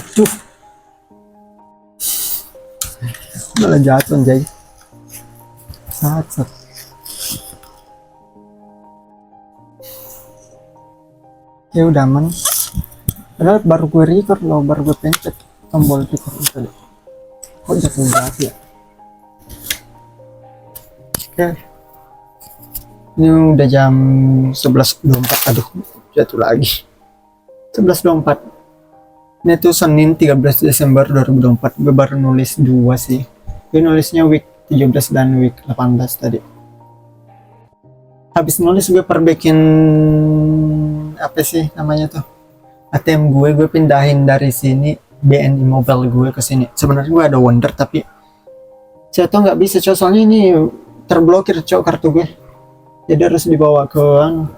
Aduh, malah jatuh anjay. Sat. Ya udah aman. Padahal baru gue record loh, baru gue pencet tombol record tadi. Kok jatuh ya? Oke. Ini udah jam 11.24. Aduh, jatuh lagi. 11.24. Ini tuh Senin 13 Desember 2024. Gue baru nulis 2 sih. Gue nulisnya week 17 dan week 18 tadi. Habis nulis gue perbaikin apa sih namanya tuh, ATM gue pindahin dari sini BNI Mobile gue ke sini. Sebenarnya gue ada Wonder tapi saya tuh nggak bisa cok, soalnya ini terblokir cok kartu gue, jadi harus dibawa ke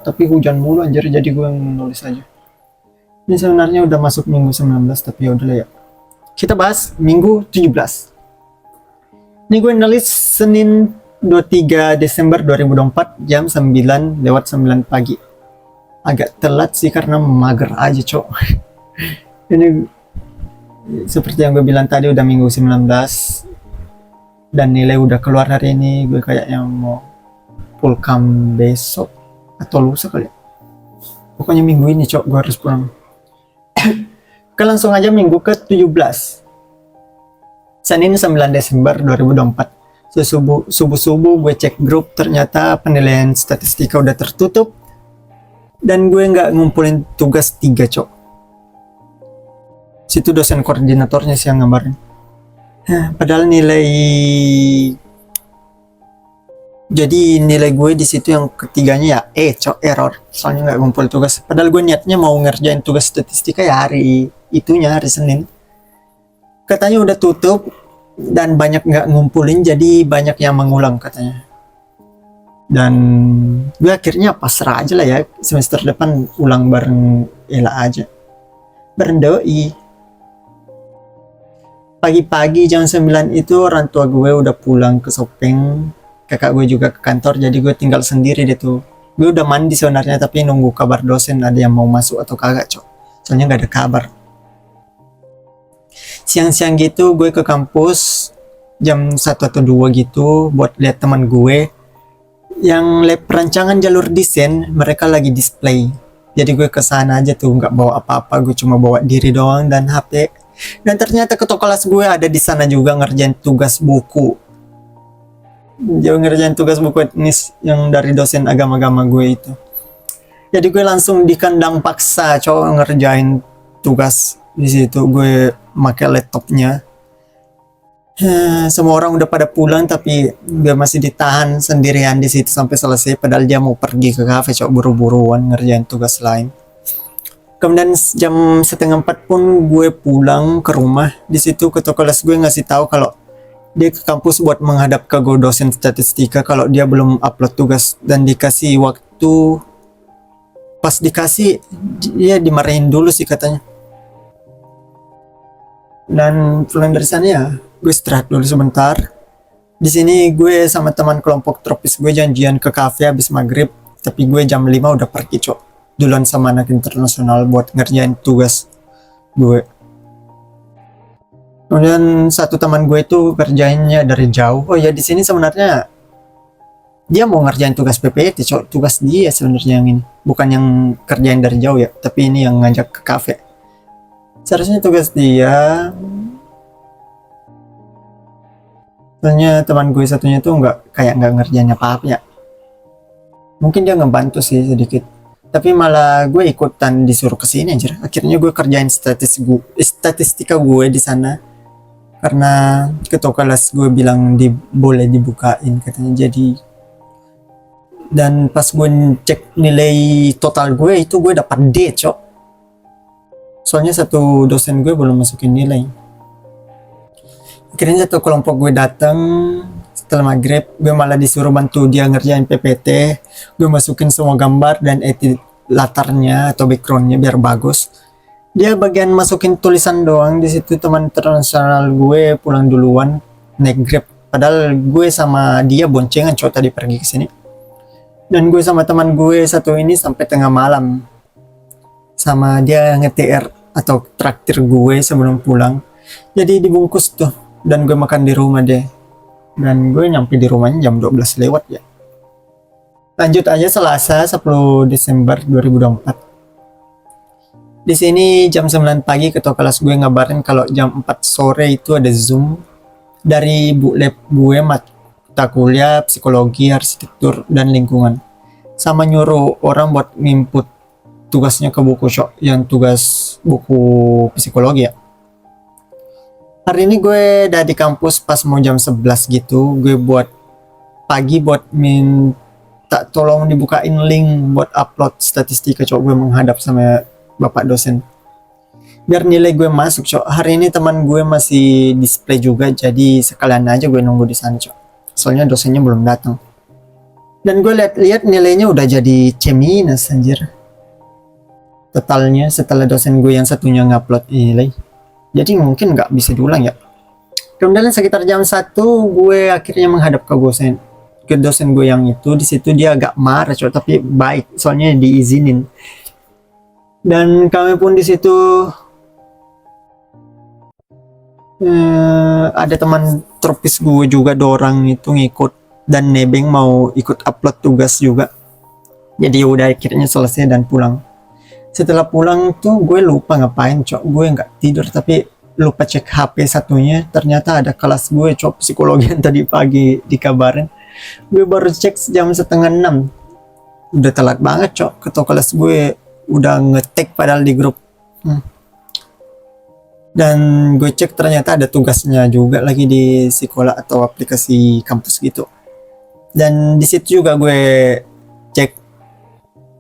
tapi hujan mulu anjir, jadi gue nulis aja. Ini sebenarnya udah masuk minggu 19 tapi udah lah ya, kita bahas minggu 17. Ini gue nulis Senin 23 Desember 2024 jam 9 lewat 9 pagi. Agak telat sih karena mager aja cok. Ini seperti yang gue bilang tadi udah minggu 19 dan nilai udah keluar hari ini. Gue kayak yang mau full cam besok atau lusa kali ya. Pokoknya minggu ini cok gue harus pulang. Oke, langsung aja minggu ke 17. Senin 9 Desember 2024. Subuh-subuh gue cek grup, ternyata penilaian statistika udah tertutup dan gue nggak ngumpulin tugas 3 cok. Situ dosen koordinatornya sih yang ngabarin. Padahal nilai gue di situ yang ketiganya ya cok, error, soalnya nggak ngumpul tugas. Padahal gue niatnya mau ngerjain tugas statistika ya hari Senin. Katanya udah tutup dan banyak nggak ngumpulin, jadi banyak yang mengulang katanya. Dan gue akhirnya pasrah aja lah ya, semester depan ulang bareng Ella aja, bareng doi. Pagi-pagi jam 9 itu orang tua gue udah pulang ke Sopeng, kakak gue juga ke kantor, jadi gue tinggal sendiri deh tuh. Gue udah mandi sebenarnya tapi nunggu kabar dosen ada yang mau masuk atau kagak cok, soalnya nggak ada kabar. Siang-siang gitu gue ke kampus jam 1 atau 2 gitu buat lihat teman gue yang lab perancangan jalur desain, mereka lagi display. Jadi gue kesana aja tuh, nggak bawa apa-apa, gue cuma bawa diri doang dan HP. Dan ternyata ketua kelas gue ada di sana juga ngerjain tugas buku. Dia ngerjain tugas buku etnis yang dari dosen agama-agama gue itu. Jadi gue langsung di kandang paksa cowok ngerjain tugas. Di situ gue pakai laptopnya. Semua orang udah pada pulang tapi gue masih ditahan sendirian di situ sampai selesai. Padahal dia mau pergi ke kafe cowok, buru-buruan ngerjain tugas lain. Kemudian jam 3:30 pun gue pulang ke rumah. Di situ ketua kelas gue ngasih tahu kalau dia ke kampus buat menghadap ke dosen statistika kalau dia belum upload tugas, dan dikasih waktu. Pas dikasih dia dimarahin dulu sih katanya. Dan pulang dari sana ya gue istirahat dulu sebentar. Di sini gue sama teman kelompok tropis gue janjian ke kafe habis maghrib, tapi gue jam 5 udah pergi cok, duluan sama anak internasional buat ngerjain tugas gue. Kemudian satu teman gue itu kerjainnya dari jauh. Oh ya, di sini sebenarnya dia mau ngerjain tugas PPT cok, tugas dia sebenarnya yang ini, bukan yang kerjain dari jauh ya, tapi ini yang ngajak ke kafe. Seharusnya tugas dia. Soalnya teman gue satunya tuh nggak ngerjain apa-apa ya. Mungkin dia ngebantu sih sedikit. Tapi malah gue ikutan disuruh kesini aja. Akhirnya gue kerjain statistika gue di sana. Karena ketua kelas gue bilang boleh dibukain katanya. Jadi dan pas gue cek nilai total gue itu gue dapat D cok. Soalnya satu dosen gue belum masukin nilai. Akhirnya satu kelompok gue datang setelah maghrib, gue malah disuruh bantu dia ngerjain PPT. Gue masukin semua gambar dan edit latarnya atau backgroundnya biar bagus. Dia bagian masukin tulisan doang. Di situ teman internasional gue pulang duluan naik Grab. Padahal gue sama dia boncengan cowok tadi pergi ke sini. Dan gue sama teman gue satu ini sampai tengah malam. Sama dia nge-TR atau traktir gue sebelum pulang. Jadi dibungkus tuh dan gue makan di rumah deh. Dan gue nyampe di rumahnya jam 12 lewat ya. Lanjut aja Selasa 10 Desember 2024. Di sini jam 9 pagi ketua kelas gue ngabarin kalau jam 4 sore itu ada Zoom dari Bu Lab gue mata kuliah psikologi, arsitektur, dan lingkungan. Sama nyuruh orang buat input tugasnya ke buku yang tugas buku psikologi ya. Hari ini gue udah di kampus pas mau jam 11 gitu. Gue buat pagi buat minta tolong dibukain link buat upload statistika gue menghadap sama bapak dosen. Biar nilai gue masuk Hari ini teman gue masih display juga, jadi sekalian aja gue nunggu di sana Soalnya dosennya belum datang. Dan gue lihat nilainya udah jadi C- anjir. Totalnya setelah dosen gue yang satunya ngupload nilai. Jadi mungkin nggak bisa diulang ya. Kemudian sekitar jam 1 gue akhirnya menghadap ke dosen gue yang itu. Di situ dia agak marah tapi baik soalnya diizinin. Dan kami pun di situ ada teman tropis gue juga dorang itu ngikut dan nebeng mau ikut upload tugas juga. Jadi udah akhirnya selesai dan pulang. Setelah pulang tuh gue lupa ngapain gue nggak tidur tapi lupa cek HP satunya, ternyata ada kelas gue psikologi yang tadi pagi dikabarin. Gue baru cek jam 5:30, udah telat banget ketua kelas gue udah ngetek padahal di grup. Dan gue cek ternyata ada tugasnya juga lagi di sekolah atau aplikasi kampus gitu. Dan di situ juga gue cek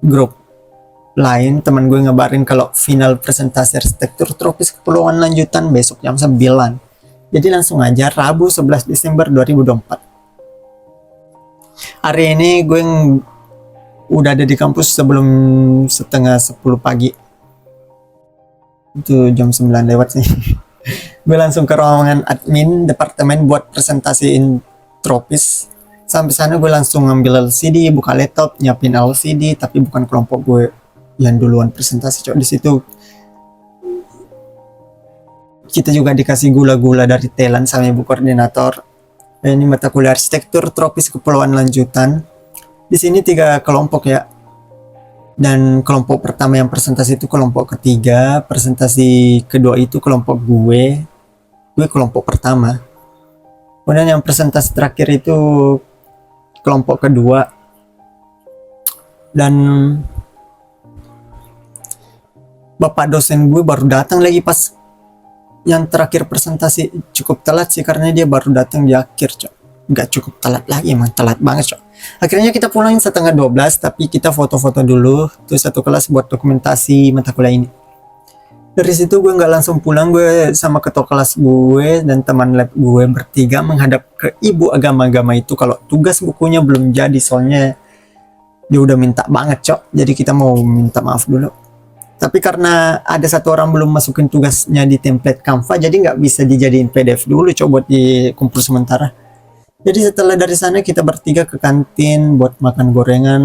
grup lain, teman gue ngabarin kalau final presentasi arsitektur tropis kepulauan lanjutan besok jam 9. Jadi langsung aja Rabu 11 Desember 2024. Hari ini gue udah ada di kampus sebelum 9:30 pagi. Itu jam 9 lewat sih. Gue langsung ke ruangan admin departemen buat presentasiin tropis. Sampai sana gue langsung ngambil LCD, buka laptop, nyiapin LCD, tapi bukan kelompok gue yang duluan presentasi di situ. Kita juga dikasih gula-gula dari Thailand sama ibu koordinator. Ini mata kuliah arsitektur tropis kepulauan lanjutan. Di sini 3 kelompok ya. Dan kelompok pertama yang presentasi itu kelompok ketiga, presentasi kedua itu kelompok gue kelompok pertama. Kemudian yang presentasi terakhir itu kelompok kedua. Dan bapak dosen gue baru datang lagi pas yang terakhir presentasi. Cukup telat sih karena dia baru datang di akhir nggak cukup telat lagi, emang telat banget Akhirnya kita pulangin 11:30, tapi kita foto-foto dulu terus satu kelas buat dokumentasi mata kuliah ini. Dari situ gue nggak langsung pulang, gue sama ketua kelas gue dan teman lab gue bertiga menghadap ke ibu agama-agama itu kalau tugas bukunya belum jadi, soalnya dia udah minta banget jadi kita mau minta maaf dulu. Tapi karena ada satu orang belum masukin tugasnya di template Canva, jadi nggak bisa dijadiin PDF dulu buat dikumpul sementara. Jadi setelah dari sana kita bertiga ke kantin buat makan gorengan,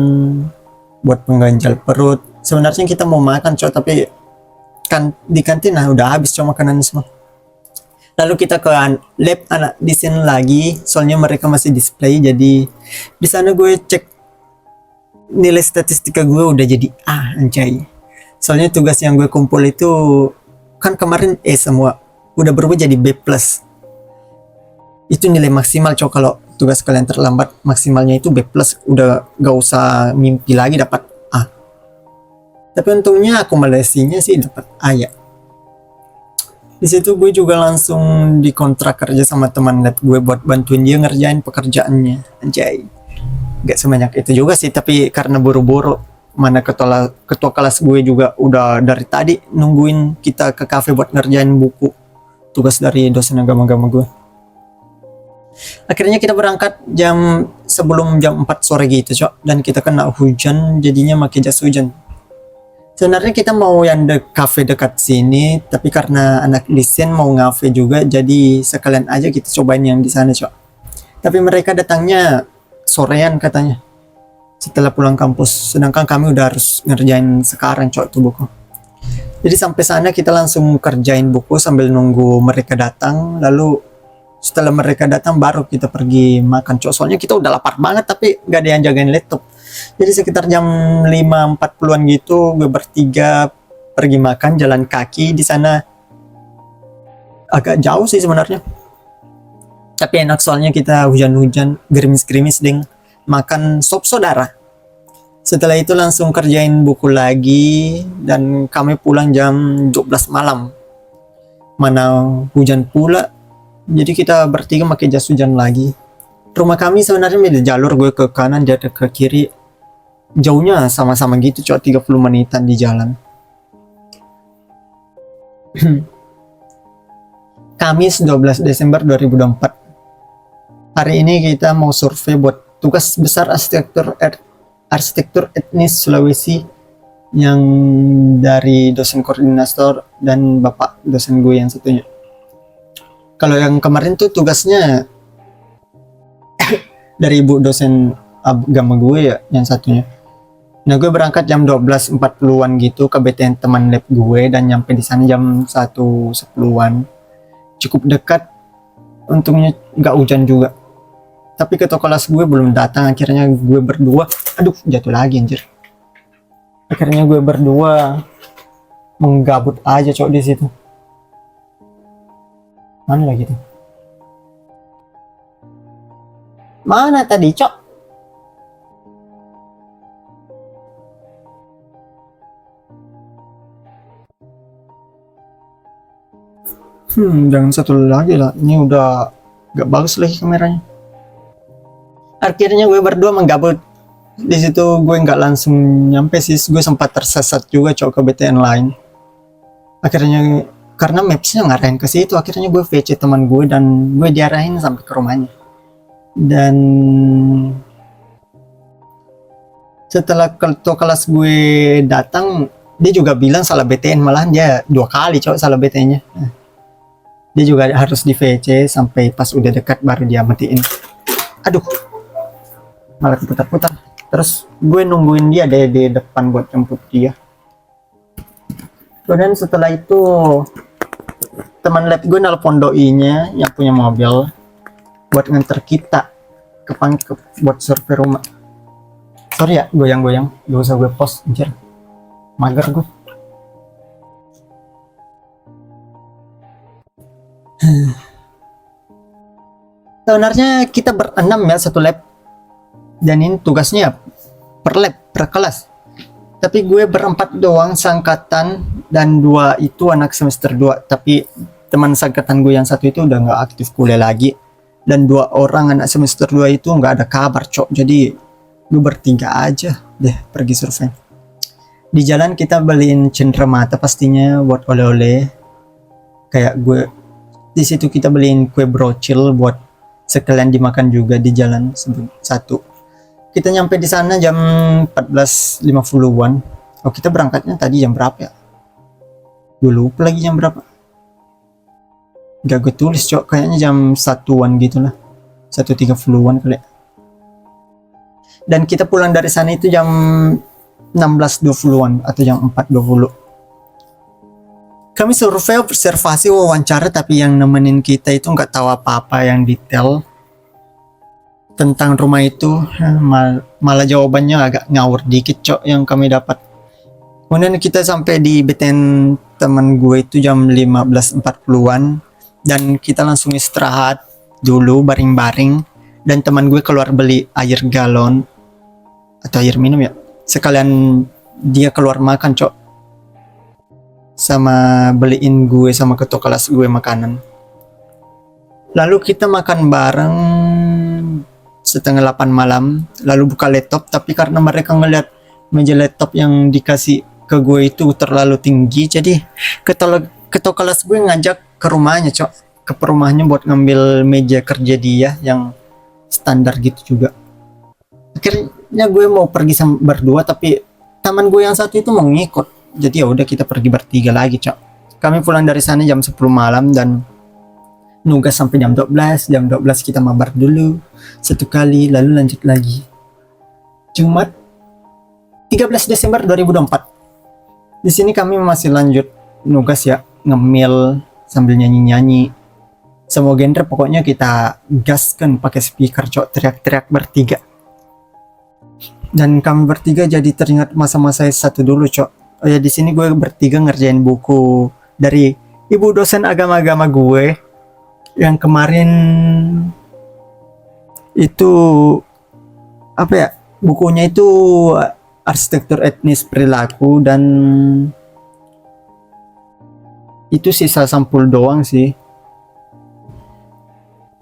buat pengganjal perut. Sebenarnya kita mau makan tapi di kantin udah habis makanan semua. Lalu kita ke lab anak desain lagi, soalnya mereka masih display. Jadi di sana gue cek nilai statistika gue udah jadi A, anjay. Soalnya tugas yang gue kumpul itu kan kemarin semua udah berubah jadi B+. Itu nilai maksimal kalau tugas kalian terlambat maksimalnya itu B+, udah gak usah mimpi lagi dapat A. Tapi untungnya akumulasinya sih dapat A ya. Di situ gue juga langsung dikontrak kerja sama teman lab gue buat bantuin dia ngerjain pekerjaannya, anjay. Gak sebanyak itu juga sih, tapi karena buru-buru, mana ketua kelas gue juga udah dari tadi nungguin kita ke kafe buat ngerjain buku tugas dari dosen agama-agama gue. Akhirnya kita berangkat sebelum jam 4 sore gitu dan kita kena hujan, jadinya pakai jas hujan. Sebenarnya kita mau yang kafe dekat sini, tapi karena anak desain mau ngafe juga, jadi sekalian aja kita cobain yang di sana Tapi mereka datangnya sorean katanya setelah pulang kampus, sedangkan kami udah harus ngerjain sekarang tuh buku. Jadi sampai sana kita langsung kerjain buku sambil nunggu mereka datang. Lalu setelah mereka datang baru kita pergi makan, cok. Soalnya kita udah lapar banget tapi gak ada yang jagain laptop. Jadi sekitar jam 5.40-an gitu gue bertiga pergi makan jalan kaki. Di sana agak jauh sih sebenarnya, tapi enak soalnya kita hujan-hujan, gerimis-gerimis ding, makan sop saudara. Setelah itu langsung kerjain buku lagi dan kami pulang jam 12 malam. Mana hujan pula, jadi kita bertiga pakai jas hujan lagi. Rumah kami sebenarnya beda jalur, gue ke kanan, dia ke kiri. Jauhnya sama-sama gitu, cuma 30 menitan di jalan. Kamis 12 Desember 2024. Hari ini kita mau survei buat tugas besar arsitektur etnis Sulawesi yang dari dosen koordinator dan bapak dosen gue yang satunya. Kalau yang kemarin tuh tugasnya dari ibu dosen agama gue ya yang satunya. Nah gue berangkat jam 12.40-an gitu ke BTN teman lab gue dan nyampe di sana jam 1.10-an. Cukup dekat, untungnya nggak hujan juga. Tapi ketua kelas gue belum datang, akhirnya gue berdua, aduh jatuh lagi anjir. Akhirnya gue berdua menggabut aja cok di situ. Mana lagi tuh? Mana tadi cok? Jangan satu lagi lah, ini udah gak bagus lagi kameranya. Akhirnya gue berdua menggabut. Di situ gue nggak langsung nyampe sih, gue sempat tersesat juga cok ke BTN lain. Akhirnya karena mapsnya ngarahin ke situ, akhirnya gue VC teman gue dan gue diarahin sampai ke rumahnya. Dan setelah ketua kelas gue datang, dia juga bilang salah BTN, malahan dia 2 kali cok salah BTN-nya. Dia juga harus di VC sampai pas udah dekat baru dia matiin. Aduh, malah putar-putar. Terus gue nungguin dia deh di depan buat jemput dia. Kemudian setelah itu teman lab gue nelpon doi-nya yang punya mobil buat nganter kita ke Pangkep buat survei rumah. Sorry ya goyang-goyang, gak usah gue post anjir, mager gue. Sebenarnya kita berenam ya satu lab, dan ini tugasnya per lab, per kelas. Tapi gue berempat doang seangkatan, dan 2 itu anak semester 2. Tapi teman seangkatan gue yang satu itu udah nggak aktif kuliah lagi, dan 2 orang anak semester 2 itu nggak ada kabar cok. Jadi gue bertiga aja deh pergi survei. Di jalan kita beliin cenderamata pastinya buat oleh-oleh. Kayak gue di situ kita beliin kue brocil buat sekalian dimakan juga di jalan satu. Kita nyampe di sana jam 14.50-an. Oh, kita berangkatnya tadi jam berapa ya? Gue lupa lagi jam berapa. Gak gue tulis cok, kayaknya jam 1-an gitu lah. 1.30-an kali. Dan kita pulang dari sana itu jam 16.20-an atau jam 4.20. Kami survei, observasi, wawancara, tapi yang nemenin kita itu nggak tahu apa-apa yang detail tentang rumah itu. Malah jawabannya agak ngawur dikit cok yang kami dapat. Kemudian kita sampai di BTN teman gue itu jam 15.40-an dan kita langsung istirahat dulu baring-baring, dan teman gue keluar beli air galon atau air minum ya, sekalian dia keluar makan cok, sama beliin gue sama ketua kelas gue makanan. Lalu kita makan bareng setengah 8 malam, lalu buka laptop, tapi karena mereka ngeliat meja laptop yang dikasih ke gue itu terlalu tinggi, jadi ketua kelas gue ngajak ke rumahnya cok, ke rumahnya buat ngambil meja kerja dia yang standar gitu juga. Akhirnya gue mau pergi sama berdua, tapi teman gue yang satu itu mau ngikut. Jadi ya udah kita pergi bertiga lagi cok. Kami pulang dari sana jam 10 malam dan nugas sampai jam 12. Jam 12 kita mabar dulu 1 kali, lalu lanjut lagi. Jumat 13 Desember 2024. Di sini kami masih lanjut nugas ya, ngemil sambil nyanyi-nyanyi. Semua genre pokoknya kita gaskan pakai speaker, cok, teriak-teriak bertiga. Dan kami bertiga jadi teringat masa-masa S1 dulu, cok. Oh ya, di sini gue bertiga ngerjain buku dari ibu dosen agama-agama gue yang kemarin itu apa ya? Bukunya itu arsitektur etnis perilaku, dan itu sisa sampul doang sih.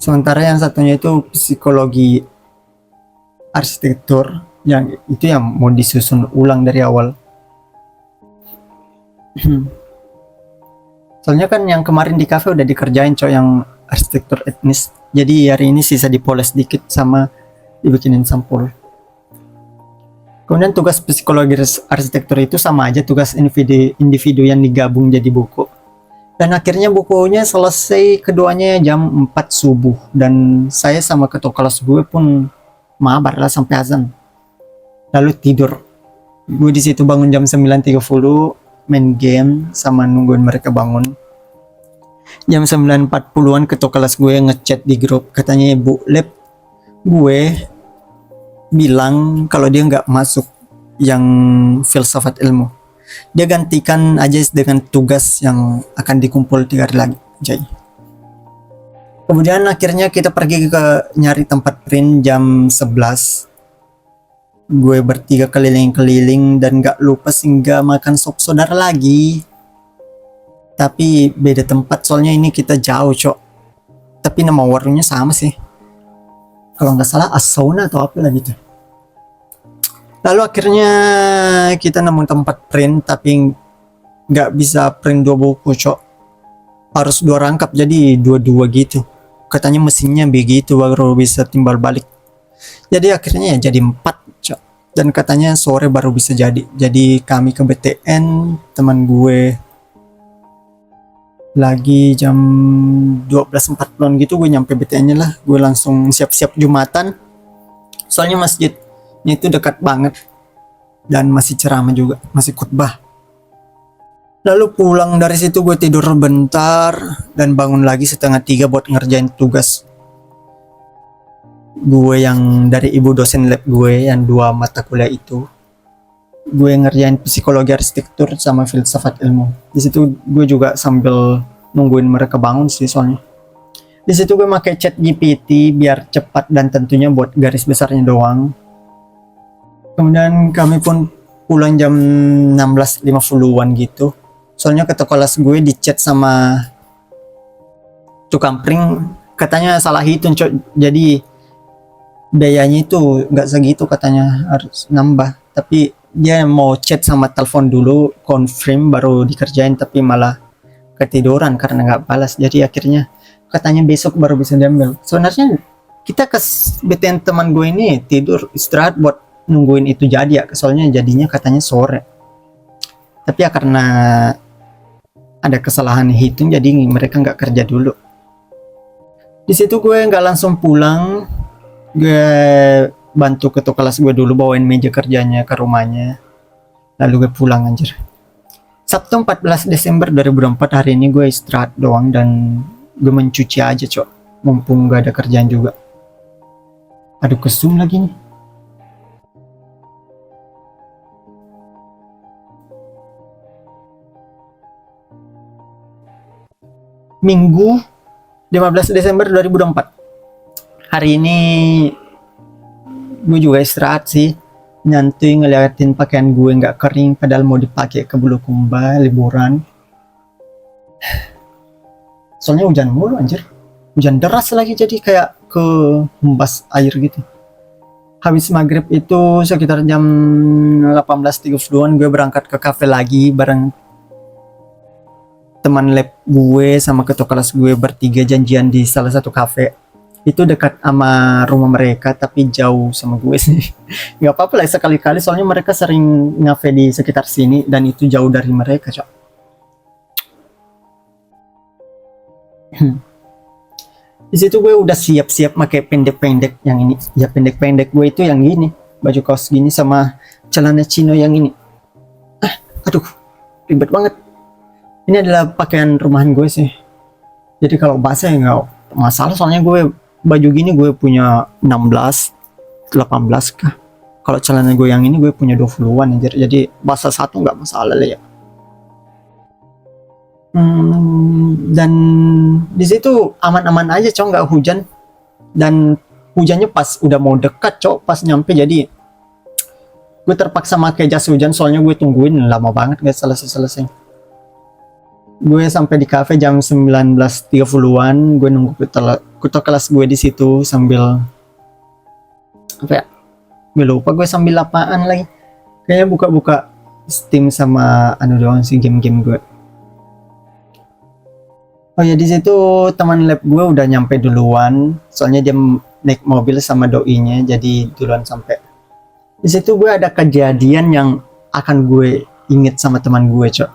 Sementara yang satunya itu psikologi arsitektur, yang itu yang mau disusun ulang dari awal. Soalnya kan yang kemarin di kafe udah dikerjain, cok, yang arsitektur etnis. Jadi hari ini sisa dipoles dikit sama dibikinin sampul. Kemudian tugas psikologi arsitektur itu sama aja tugas individu yang digabung jadi buku. Dan akhirnya bukunya selesai keduanya jam 4 subuh. Dan saya sama ketua kelas gue pun mabar lah sampai azan. Lalu tidur. Gue di situ bangun jam 9.30, main game sama nungguin mereka bangun. Jam 9.40-an ketua kelas gue ngechat di grup, katanya Bu Lab gue bilang kalau dia nggak masuk yang filsafat ilmu, dia gantikan aja dengan tugas yang akan dikumpul 3 hari lagi, Jay. Kemudian akhirnya kita pergi ke nyari tempat print jam 11. Gue bertiga keliling-keliling dan gak lupa singgah makan sop saudara lagi. Tapi beda tempat, soalnya ini kita jauh, cok. Tapi nama warungnya sama sih. Kalau nggak salah Assauna atau apa lah gitu. Lalu akhirnya kita nemu tempat print, tapi nggak bisa print 2 buku, cok. Harus 2 rangkap, jadi 2-2 gitu. Katanya mesinnya begitu baru bisa timbal balik. Jadi akhirnya ya jadi 4, cok. Dan katanya sore baru bisa jadi. Jadi kami ke BTN, teman gue lagi jam 12.40 gitu gue nyampe BTN-nya lah. Gue langsung siap-siap Jumatan. Soalnya masjidnya itu dekat banget dan masih ceramah juga, masih khutbah. Lalu pulang dari situ gue tidur bentar dan bangun lagi 2:30 buat ngerjain tugas gue yang dari ibu dosen lab gue yang 2 mata kuliah itu. Gue ngerjain psikologi arsitektur sama filsafat ilmu. Di situ gue juga sambil nungguin mereka bangun sih soalnya. Di situ gue pakai chat GPT biar cepat dan tentunya buat garis besarnya doang. Kemudian kami pun pulang jam 16.50-an gitu. Soalnya ketua kelas gue di chat sama tukang print, katanya salah hitung, cok. Jadi biayanya itu nggak segitu, katanya harus nambah. Tapi dia mau chat sama telepon dulu, confirm baru dikerjain, tapi malah ketiduran karena nggak balas. Jadi akhirnya katanya besok baru bisa diambil. Sebenarnya kita ke BTN teman gue ini tidur istirahat buat nungguin itu jadi ya, soalnya jadinya katanya sore. Tapi ya karena ada kesalahan hitung jadi mereka nggak kerja dulu. Di situ gue nggak langsung pulang, gue bantu ketua kelas gue dulu bawain meja kerjanya ke rumahnya, lalu gue pulang anjir. Sabtu 14 Desember 2024 hari ini gue istirahat doang dan gue mencuci aja, cok, mumpung gak ada kerjaan juga. Aduh, kesum lagi nih. Minggu 15 Desember 2024 hari ini gue juga istirahat sih, nyantuy ngeliatin pakaian gue nggak kering padahal mau dipakai ke Bulukumba liburan. Soalnya hujan mulu anjir, hujan deras lagi, jadi kayak ke hembas air gitu. Habis maghrib itu sekitar jam 18.30-an gue berangkat ke kafe lagi bareng teman lab gue sama ketua kelas gue, bertiga janjian di salah satu kafe. Itu dekat sama rumah mereka tapi jauh sama gue sih. Nggak apa-apa lah sekali-kali, soalnya mereka sering ngafe di sekitar sini dan itu jauh dari mereka, cok. Di situ gue udah siap-siap pakai pendek-pendek yang ini. Ya pendek-pendek gue itu yang gini, baju kaos gini sama celana chino yang ini. Aduh, ribet banget. Ini adalah pakaian rumahan gue sih, jadi kalau basah ya nggak masalah, soalnya gue baju gini gue punya 16 18 kah. Kalau celana gue yang ini gue punya 20-an anjir, jadi basah satu nggak masalah lah ya. Dan di situ aman-aman aja cok, nggak hujan, dan hujannya pas udah mau dekat cok, pas nyampe, jadi gue terpaksa pakai jas hujan, soalnya gue tungguin lama banget gak selesai. Gue sampai di cafe jam 19.30-an, gue nunggu kutu kelas gue di situ sambil apa ya, gue lupa gue sambil apaan lagi, kayaknya buka-buka Steam sama anu doang sih, game-game gue. Oh ya, di situ teman lab gue udah nyampe duluan, soalnya dia naik mobil sama doinya, jadi duluan sampai. Di situ gue ada kejadian yang akan gue inget sama teman gue cok,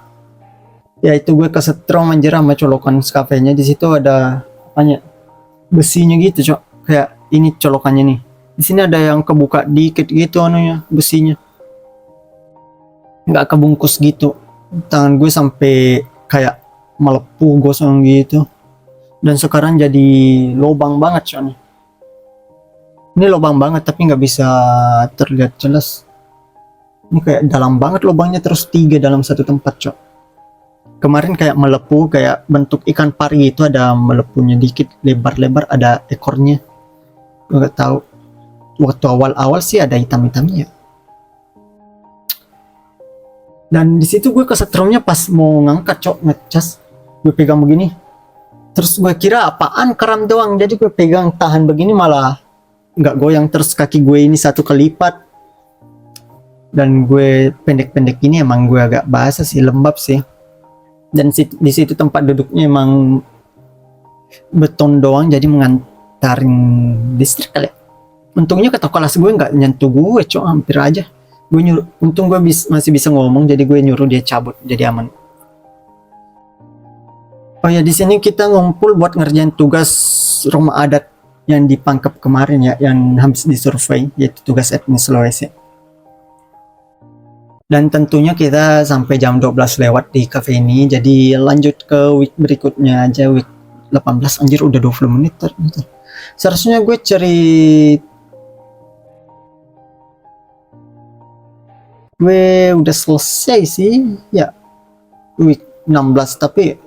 yaitu gue kesetrum anjir sama colokan skafenya. Di situ ada apanya, besinya gitu cok, kayak ini colokannya nih, di sini ada yang kebuka dikit gitu anunya, besinya nggak kebungkus gitu. Tangan gue sampai kayak melepuh gosong gitu, dan sekarang jadi lubang banget cok nih. Ini lubang banget tapi nggak bisa terlihat jelas. Ini kayak dalam banget lubangnya, terus 3 dalam satu tempat cok. Kemarin kayak melepuh, kayak bentuk ikan pari itu, ada melepuhnya dikit, lebar-lebar, ada ekornya. Gue nggak tahu. Waktu awal-awal sih ada hitam-hitamnya. Dan di situ gue kesetrumnya pas mau ngangkat cok, ngecas. Gue pegang begini. Terus gue kira apaan, keram doang. Jadi gue pegang tahan begini, malah nggak goyang, terus kaki gue ini satu kelipat, dan gue pendek-pendek ini emang gue agak basah sih, lembab sih. Dan di situ tempat duduknya emang beton doang, jadi mengantarin listrik kali. Untungnya ketua kelas gue nggak nyentuh gue cok, hampir aja gue nyuruh. Untung gue masih bisa ngomong, jadi gue nyuruh dia cabut, jadi aman. Oh ya, di sini kita ngumpul buat ngerjain tugas rumah adat yang dipangkep kemarin ya, yang habis disurvei, yaitu tugas etnis Sulawesi. Dan tentunya kita sampai jam 12 lewat di cafe ini, jadi lanjut ke week berikutnya aja, week 18. Anjir udah 20 menit ternyata. Seharusnya gue udah selesai sih ya week 16, tapi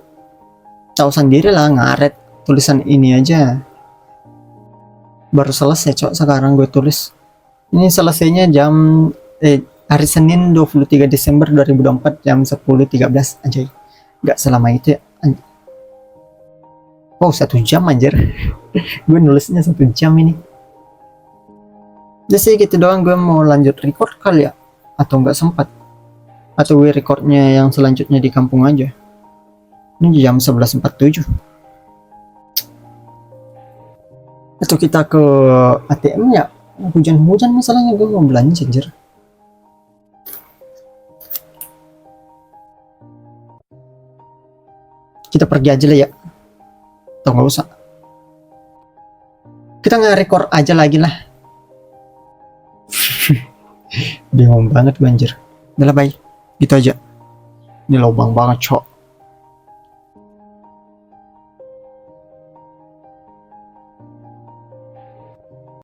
tahu sendiri lah, ngaret tulisan ini aja baru selesai cok, sekarang gue tulis. Ini selesainya hari Senin 23 Desember 2024 jam 10.13 aja. Gak selama itu ya. Wow, 1 jam anjir. Gue nulisnya 1 jam ini. Jadi sih gitu doang, gue mau lanjut record kali ya, atau nggak sempat, atau gue recordnya yang selanjutnya di kampung aja. Ini jam 11.47. Atau kita ke ATM ya, hujan-hujan masalahnya, gue mau belanja anjir. Kita pergi aja lah ya, atau nggak usah, kita nge-record aja lagi lah. Bingung banget gue anjir. Udah lah, bye, gitu aja. Ini lubang banget cok.